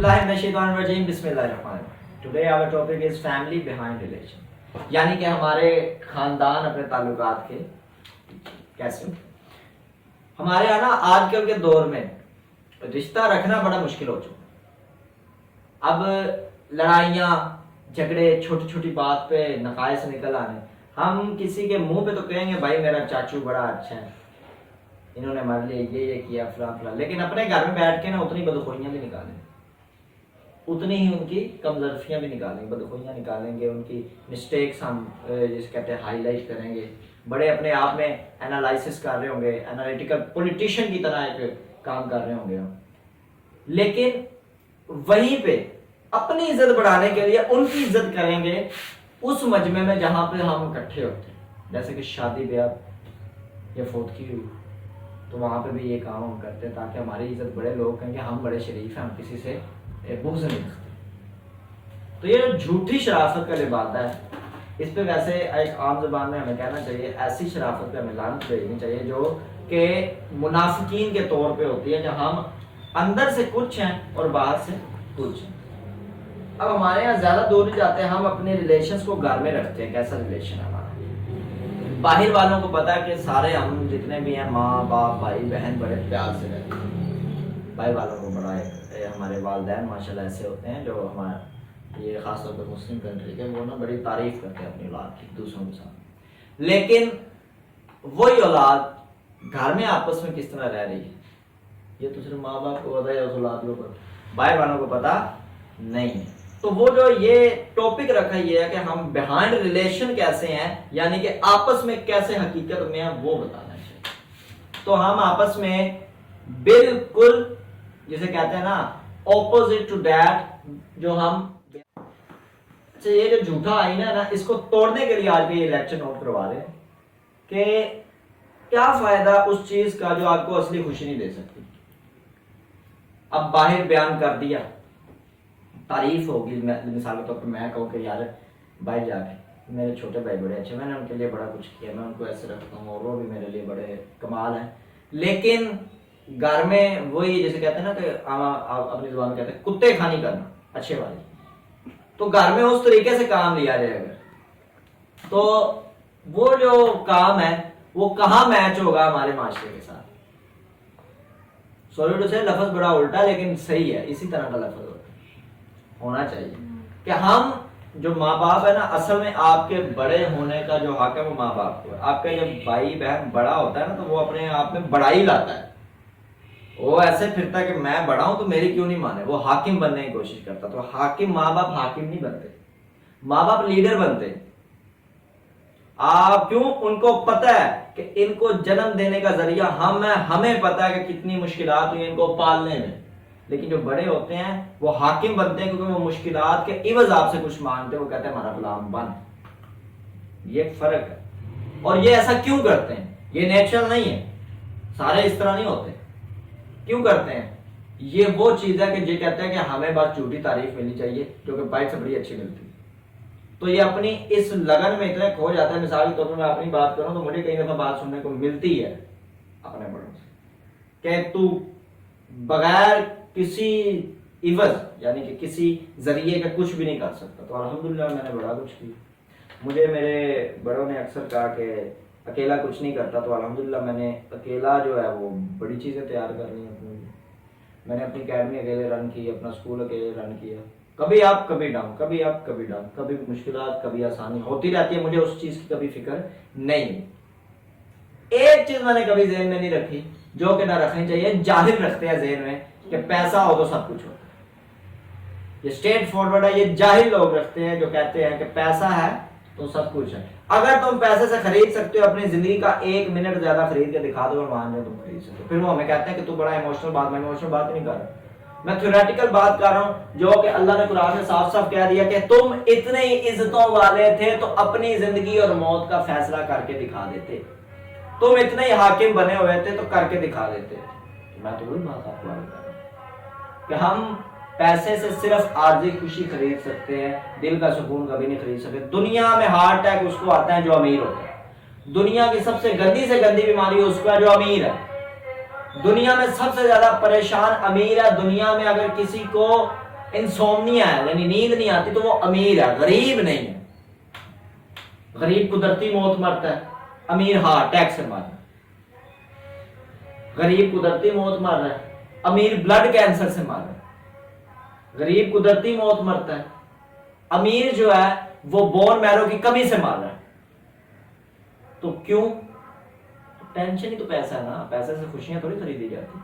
Bismillahirrahmanirrahim. Bismillahirrahmanirrahim. Today our topic is family behind relation. یعنی کہ ہمارے خاندان اپنے تعلقات کے کیسے ہمارے یہاں نا آج کل کے دور میں رشتہ رکھنا بڑا مشکل ہو چکا. اب لڑائیاں جھگڑے چھوٹی چھوٹی بات پہ نقائص نکل آنے. ہم کسی کے منہ پہ تو کہیں گے بھائی میرا چاچو بڑا اچھا ہے, انہوں نے ہمارے لیے یہ کیا فلاں فلاں, لیکن اپنے گھر میں بیٹھ کے نا اتنی بدخوئیاں بھی نکالیں, اتنی ہی ان کی کمزرفیاں بھی نکالیں گے, بدخوئیاں نکالیں گے, ان کی مسٹیکس ہم جسے کہتے ہیں ہائی لائٹ کریں گے. بڑے اپنے آپ میں انالائسس کر رہے ہوں گے, انالیٹیکل پولیٹیشین کی طرح ایک کام کر رہے ہوں گے ہم. لیکن وہیں پہ اپنی عزت بڑھانے کے لیے ان کی عزت کریں گے اس مجمع میں جہاں پہ ہم اکٹھے ہوتے ہیں, جیسے کہ شادی بیاہ یا فوتگی ہوئی تو وہاں پہ بھی یہ کام ہم کرتے ہیں تاکہ ہماری عزت بڑے لوگ کہیں کہ ہم بڑے شریف ہیں, ہم کسی سے بغض نہیں رکھتے. تو یہ جو جھوٹی شرافت کا لبادہ ہے, اس پہ ویسے ایک عام زبان میں ہمیں کہنا چاہیے ایسی شرافت پہ ہمیں لعنت بھیجنی چاہیے جو کہ منافقین کے طور پہ ہوتی ہے, جہاں ہم اندر سے کچھ ہیں اور باہر سے کچھ ہیں. اب ہمارے یہاں زیادہ دور نہیں جاتے, ہم اپنے ریلیشنز کو گھر میں رکھتے ہیں. کیسا ریلیشن ہے ہمارا؟ باہر والوں کو پتا ہے کہ سارے ہم جتنے بھی ہیں ماں باپ بھائی بہن بڑے پیار سے رہتے ہیں. باہر والوں کو بڑا ہمارے والدین ماشاءاللہ ایسے ہوتے ہیں جو ہمارے یہ خاص طور پر مسلم کنٹری کے, وہ نا بڑی تعریف کرتے ہیں اپنی اولاد کی دوسروں کے ساتھ. لیکن وہی اولاد گھر میں آپس میں کس طرح رہ رہی ہے یہ تو صرف ماں باپ کو پتا ہے, اس اولاد کو پتا, باہر والوں کو پتا نہیں ہے. تو وہ جو یہ ٹاپک رکھا یہ ہے کہ ہم بیہائنڈ ریلیشن کیسے ہیں, یعنی کہ آپس میں کیسے حقیقت میں ہیں وہ بتانا چاہیے. تو ہم آپس میں بالکل جسے کہتے ہیں نا اپوزٹ ٹو دیٹ, جو ہم اچھا یہ جو جھوٹا آئین ہے نا اس کو توڑنے کے لیے آج بھی یہ لیکچر نوٹ کروا رہے ہیں کہ کیا فائدہ اس چیز کا جو آپ کو اصلی خوشی نہیں دے سکتی. اب باہر بیان کر دیا, تعریف ہوگی, مثال کے طور پر میں کہوں کہ یار بھائی جا کے میرے چھوٹے بھائی بڑے اچھے, میں نے ان کے لیے بڑا کچھ کیا, میں ان کو ایسے رکھتا ہوں اور وہ بھی میرے لیے بڑے کمال ہیں. لیکن گھر میں وہی جیسے کہتے ہیں نا کہ اپنی زبان میں کہتے ہیں کتے کھانی کرنا اچھے والی, تو گھر میں اس طریقے سے کام لیا جائے گا تو وہ جو کام ہے وہ کہاں میچ ہوگا ہمارے معاشرے کے ساتھ. سوری ٹو سے لفظ بڑا الٹا لیکن صحیح ہے, اسی طرح کا لفظ ہونا چاہیے کہ ہم جو ماں باپ ہے نا, اصل میں آپ کے بڑے ہونے کا جو حق ہے وہ ماں باپ کو ہے. آپ کا جب بھائی بہن بڑا ہوتا ہے نا تو وہ اپنے آپ میں بڑائی لاتا ہے, وہ ایسے پھرتا ہے کہ میں بڑا ہوں تو میری کیوں نہیں مانے, وہ حاکم بننے کی کوشش کرتا. تو حاکم ماں باپ حاکم نہیں بنتے, ماں باپ لیڈر بنتے. آپ کیوں, ان کو پتہ ہے کہ ان کو جنم دینے کا ذریعہ ہم ہیں, ہمیں پتہ ہے کہ کتنی مشکلات ہوئی ان کو پالنے میں. لیکن جو بڑے ہوتے ہیں وہ حاکم بنتے ہیں کیونکہ وہ مشکلات کے عوض آپ سے کچھ مانگتے ہیں, وہ کہتے ہیں ہمارا غلام بن. یہ ایک فرق ہے. اور یہ ایسا کیوں کرتے ہیں, یہ نیچرل نہیں ہے, سارے اس طرح نہیں ہوتے. کیوں کرتے ہیں, یہ وہ چیز ہے کہ یہ کہتے ہیں کہ ہمیں بس جھوٹی تعریف ملنی چاہیے جو کہ بائٹ سے بڑی اچھی ملتی ہے. تو یہ اپنی اس لگن میں اتنے کھو جاتا ہے. مثال کے طور پر میں اپنی بات کروں تو مجھے کئی دفعہ بات سننے کو ملتی ہے اپنے بڑوں سے کہ تو بغیر کسی عوض یعنی کہ کسی ذریعے کا کچھ بھی نہیں کر سکتا. تو الحمدللہ میں نے بڑا کچھ کیا. مجھے میرے بڑوں نے اکثر کہا کہ اکیلا کچھ نہیں کرتا, تو الحمدللہ میں نے اکیلا جو ہے وہ بڑی چیزیں تیار کر لی ہیں. میں نے اپنی اکیڈمی اکیلے رن کی, اپنا اسکول اکیلے رن کیا. کبھی آپ کبھی ڈاؤن, کبھی آپ کبھی ڈاؤن, کبھی مشکلات کبھی آسانی ہوتی رہتی ہے. مجھے اس چیز کی کبھی فکر نہیں. ایک چیز میں نے کبھی ذہن میں نہیں رکھی جو کہ نہ رکھنی چاہیے, جاہل رکھتے ہیں ذہن میں کہ پیسہ ہو تو سب کچھ ہو. یہ اسٹریٹ فارورڈ ہے, یہ جاہل لوگ رکھتے ہیں جو کہتے ہیں کہ پیسہ ہے تو سب کچھ ہے. اگر تم پیسے سے خرید سکتے ہو اپنی زندگی کا 1 منٹ زیادہ خرید کے دکھا دو اور مان جاؤ تم خرید سکتے ہو. پھر وہ ہمیں کہتے ہیں کہ تو بڑا ایموشنل بات, میں ایموشنل بات نہیں کر رہا, میں تھیوریٹیکل بات کر رہا ہوں جو کہ اللہ نے قرآن میں صاف صاف کہہ دیا کہ تم اتنے ہی عزتوں والے تھے تو اپنی زندگی اور موت کا فیصلہ کر کے دکھا دیتے. تم اتنے ہی حاکم بنے ہوئے تھے تو کر کے دکھا دیتے. میں تو وہی بات آپ کو کر رہا ہوں کہ ہم پیسے سے صرف عارضی خوشی خرید سکتے ہیں, دل کا سکون کبھی نہیں خرید سکتے. دنیا میں ہارٹ اٹیک اس کو آتا ہے جو امیر ہوتا ہے. دنیا کی سب سے گندی بیماری اس کو ہے جو امیر ہے. دنیا میں سب سے زیادہ پریشان امیر ہے. دنیا میں اگر کسی کو انسومنیا ہے یعنی نیند نہیں آتی تو وہ امیر ہے، غریب نہیں ہے. غریب قدرتی موت مرتا ہے، امیر ہارٹ اٹیک سے مر رہا ہے. غریب قدرتی موت مر رہا ہے، امیر بلڈ کینسر سے مر رہا ہے. غریب قدرتی موت مرتا ہے، امیر جو ہے وہ بون میرو کی کمی سے مر رہا ہے. تو کیوں؟ ٹینشن ہی تو پیسہ ہے نا، پیسے سے خوشیاں تھوڑی خریدی جاتی.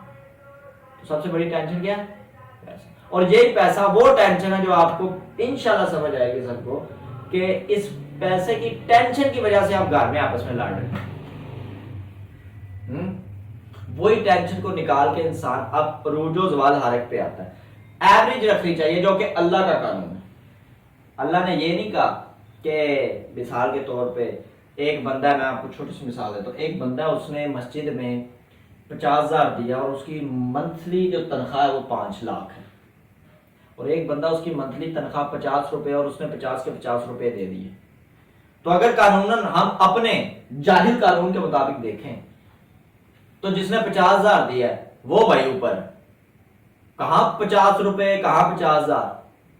تو سب سے بڑی ٹینشن کیا ہے؟ پیسہ. اور یہی پیسہ وہ ٹینشن ہے جو آپ کو انشاءاللہ سمجھ آئے گی سب کو کہ اس پیسے کی ٹینشن کی وجہ سے آپ گھر میں آپس میں لڑ رہے ہیں. وہی ٹینشن کو نکال کے انسان اب عروج و زوال حالت پہ آتا ہے. ایوریج رکھنی چاہیے جو کہ اللہ کا قانون ہے. اللہ نے یہ نہیں کہا کہ مثال کے طور پہ ایک بندہ ہے، میں آپ کو چھوٹی سی مثال دیتا ہوں. ایک بندہ اس نے مسجد میں 50,000 دیا اور اس کی منتھلی جو تنخواہ ہے وہ 5 لاکھ ہے. اور ایک بندہ اس کی منتھلی تنخواہ 50 روپے اور اس نے 50 کے 50 روپے دے دیے. تو اگر قانوناً ہم اپنے جاہل قانون کے مطابق دیکھیں تو جس نے 50,000 دیا ہے وہ بھائی اوپر، کہاں 50 روپے کہاں 50,000.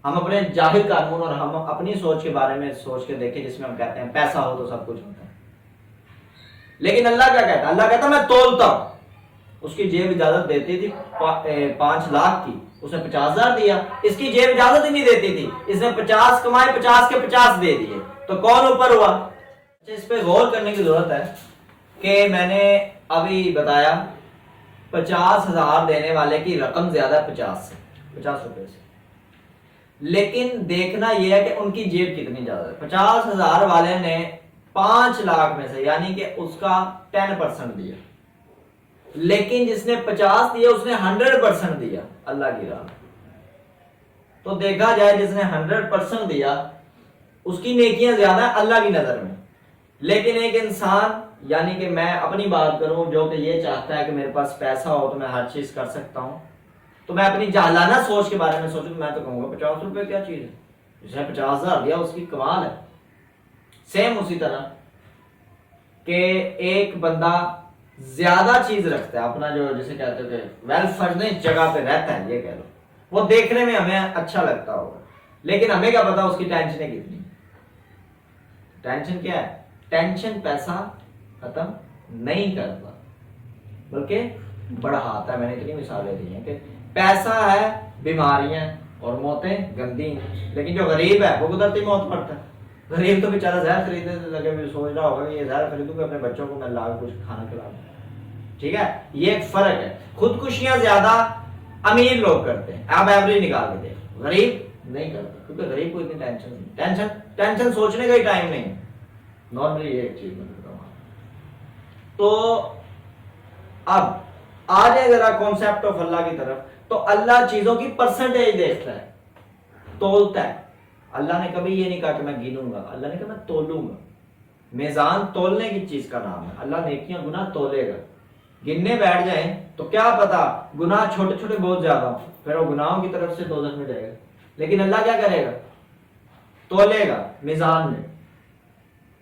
ہم اپنے جاہل قانون اور ہم اپنی سوچ کے بارے میں سوچ کے دیکھیں جس میں ہم کہتے ہیں پیسہ ہو تو سب کچھ ہوتا ہے. لیکن اللہ کیا کہتا ہے؟ اللہ کہتا ہے میں تولتا ہوں. اس کی جیب اجازت دیتی تھی 5 لاکھ کی، اس نے 50,000 دیا. اس کی جیب اجازت ہی نہیں دیتی تھی، اس نے 50 کمائے 50 کے 50 دے دیے. تو کون اوپر ہوا؟ اس پہ غور کرنے کی ضرورت ہے کہ میں نے ابھی بتایا 50,000 دینے والے کی رقم زیادہ ہے 50 روپے سے. لیکن دیکھنا یہ ہے کہ ان کی جیب کتنی زیادہ ہے. 50,000 والے نے 5 لاکھ میں سے یعنی کہ اس کا 10% دیا، لیکن جس نے 50 دیا اس نے 100% دیا اللہ کی راہ. تو دیکھا جائے جس نے 100% دیا اس کی نیکیاں زیادہ ہیں اللہ کی نظر میں. لیکن ایک انسان یعنی کہ میں اپنی بات کروں جو کہ یہ چاہتا ہے کہ میرے پاس پیسہ ہو تو میں ہر چیز کر سکتا ہوں، تو میں اپنی جاہلانہ سوچ کے بارے میں سوچوں میں تو کہوں گا 50 روپے کیا چیز ہے. جس نے 50,000 دیا اس کی کمال ہے. سیم اسی طرح کہ ایک بندہ زیادہ چیز رکھتا ہے اپنا جو جسے کہتے ہیں کہ ویل فرنسڈ جگہ پہ رہتا ہے، یہ کہہ لو وہ دیکھنے میں ہمیں اچھا لگتا ہوگا، لیکن ہمیں کیا پتا اس کی ٹینشنیں کتنی. ٹینشن کیا ہے؟ ٹینشن پیسہ ختم نہیں کرتا بلکہ بڑھاتا ہے. میں نے اتنی مثالیں دی ہیں کہ پیسہ ہے بیماریاں اور موتیں گندی ہیں، لیکن جو غریب ہے وہ قدرتی موت مرتا ہے. غریب تو بیچارہ زہر خریدنے سے لگے بھی سوچ رہا ہوگا کہ یہ زہر خریدوں گا اپنے بچوں کو میں لا کے کچھ کھانا کھلاؤں. ٹھیک ہے، یہ ایک فرق ہے. خودکشیاں زیادہ امیر لوگ کرتے ہیں، آپ ایوریج نکال کے دیکھ، غریب نہیں کرتا کیونکہ غریب کو اتنی ٹینشن نہیں. ٹینشن سوچنے کا ہی ٹائم نہیں. نارملی یہ ایک چیز میں بتا ہوں. تو اب آ جائے ذرا کانسیپٹ آف اللہ کی طرف. تو اللہ چیزوں کی پرسنٹیج دیکھتا ہے، تولتا ہے. اللہ نے کبھی یہ نہیں کہا کہ میں گنوں گا، اللہ نے کہا میں تولوں گا. میزان تولنے کی چیز کا نام ہے. اللہ نیکیاں گناہ تولے گا. گننے بیٹھ جائیں تو کیا پتا گناہ چھوٹے چھوٹے بہت زیادہ ہوں، پھر وہ گناہوں کی طرف سے دوزخ میں جائے گا. لیکن اللہ کیا کرے گا؟ تولے گا میزان میں،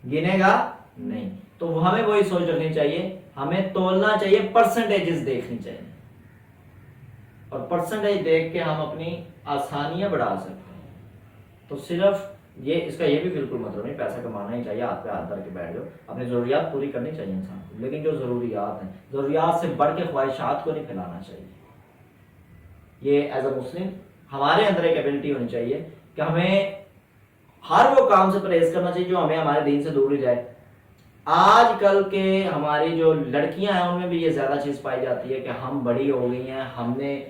گنے گا نہیں. تو ہمیں وہی سوچ رکھنی چاہیے، ہمیں تولنا چاہیے، پرسنٹیجز دیکھنی چاہیے اور پرسنٹیج دیکھ کے ہم اپنی آسانیاں بڑھا سکتے ہیں. تو صرف یہ اس کا یہ بھی بالکل مطلب نہیں پیسہ کمانا ہی چاہیے، ہاتھ پہ ہاتھ دھر کے بیٹھ جاؤ. اپنی ضروریات پوری کرنی چاہیے انسان کو، لیکن جو ضروریات ہیں ضروریات سے بڑھ کے خواہشات کو نہیں پھیلانا چاہیے. یہ ایز اے مسلم ہمارے اندر ایک ایبلٹی ہونی چاہیے کہ ہمیں ہر وہ کام سے پرہیز کرنا چاہیے جو ہمیں ہمارے دین سے دور لے جائے. آج کل کے ہماری جو لڑکیاں ہیں ان میں بھی یہ زیادہ چیز پائی جاتی ہے کہ ہم بڑی ہو گئی ہیں، ہم نے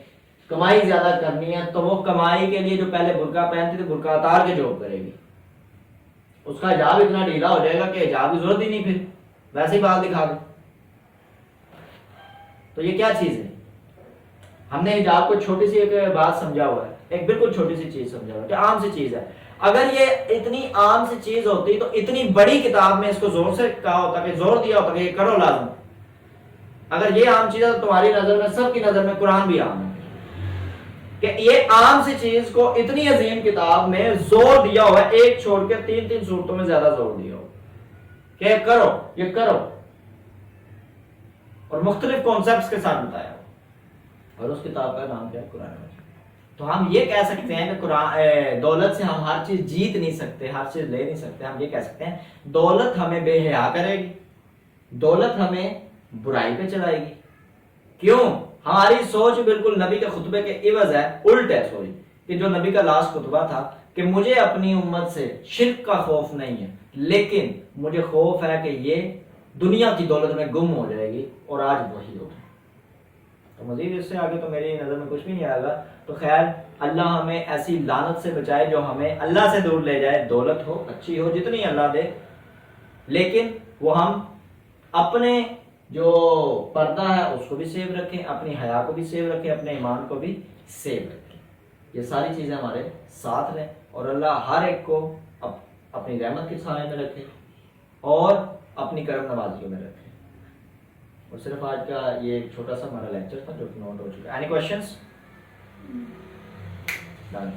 کمائی زیادہ کرنی ہے، تو وہ کمائی کے لیے جو پہلے برقع پہنتی تھی برقع اتار کے جاب کرے گی. اس کا حجاب اتنا ڈھیلا ہو جائے گا کہ حجاب کی ضرورت ہی نہیں، پھر ویسے ہی بال دکھا دے. تو یہ کیا چیز ہے؟ ہم نے حجاب کو چھوٹی سی ایک بات سمجھا ہوا ہے، ایک بالکل چھوٹی سی چیز سمجھا ہوا ہے کہ عام سی چیز ہے. اگر یہ اتنی عام سی چیز ہوتی تو اتنی بڑی کتاب میں اس کو زور سے کہا ہوتا کہ زور دیا ہوتا کہ یہ کرو لازم. اگر یہ عام چیز ہے تو تمہاری نظر میں سب کی نظر میں قرآن بھی عام ہے کہ یہ عام سی چیز کو اتنی عظیم کتاب میں زور دیا ہوا ہے، ایک چھوڑ کے 3 صورتوں میں زیادہ زور دیا ہوا کہ کرو یہ کرو، اور مختلف کانسیپٹس کے ساتھ بتایا. اور اس کتاب کا نام کیا ہے؟ قرآن مجید. تو ہم یہ کہہ سکتے ہیں کہ قرآن دولت سے ہم ہر چیز جیت نہیں سکتے، ہر چیز لے نہیں سکتے. ہم یہ کہہ سکتے ہیں دولت ہمیں بے حیا کرے گی، دولت ہمیں برائی پہ چلائے گی. کیوں؟ ہماری سوچ بالکل نبی کے خطبے کے عوض ہے، الٹ ہے. سوری، کہ جو نبی کا لاسٹ خطبہ تھا کہ مجھے اپنی امت سے شرک کا خوف نہیں ہے، لیکن مجھے خوف ہے کہ یہ دنیا کی دولت میں گم ہو جائے گی، اور آج وہی ہو. تو مزید اس سے آگے تو میری نظر میں کچھ بھی نہیں آئے گا. تو خیر اللہ ہمیں ایسی لعنت سے بچائے جو ہمیں اللہ سے دور لے جائے. دولت ہو، اچھی ہو، جتنی اللہ دے، لیکن وہ ہم اپنے جو پردہ ہے اس کو بھی سیو رکھیں، اپنی حیا کو بھی سیو رکھیں، اپنے ایمان کو بھی سیو رکھیں. یہ ساری چیزیں ہمارے ساتھ رہیں، اور اللہ ہر ایک کو اپنی رحمت کے سائے میں رکھے اور اپنی کرم نوازیوں میں رکھے. اور صرف آج کا یہ ایک چھوٹا سا ہمارا لیکچر تھا جو کہ نوٹ ہو چکا ہے. Any questions? ڈن.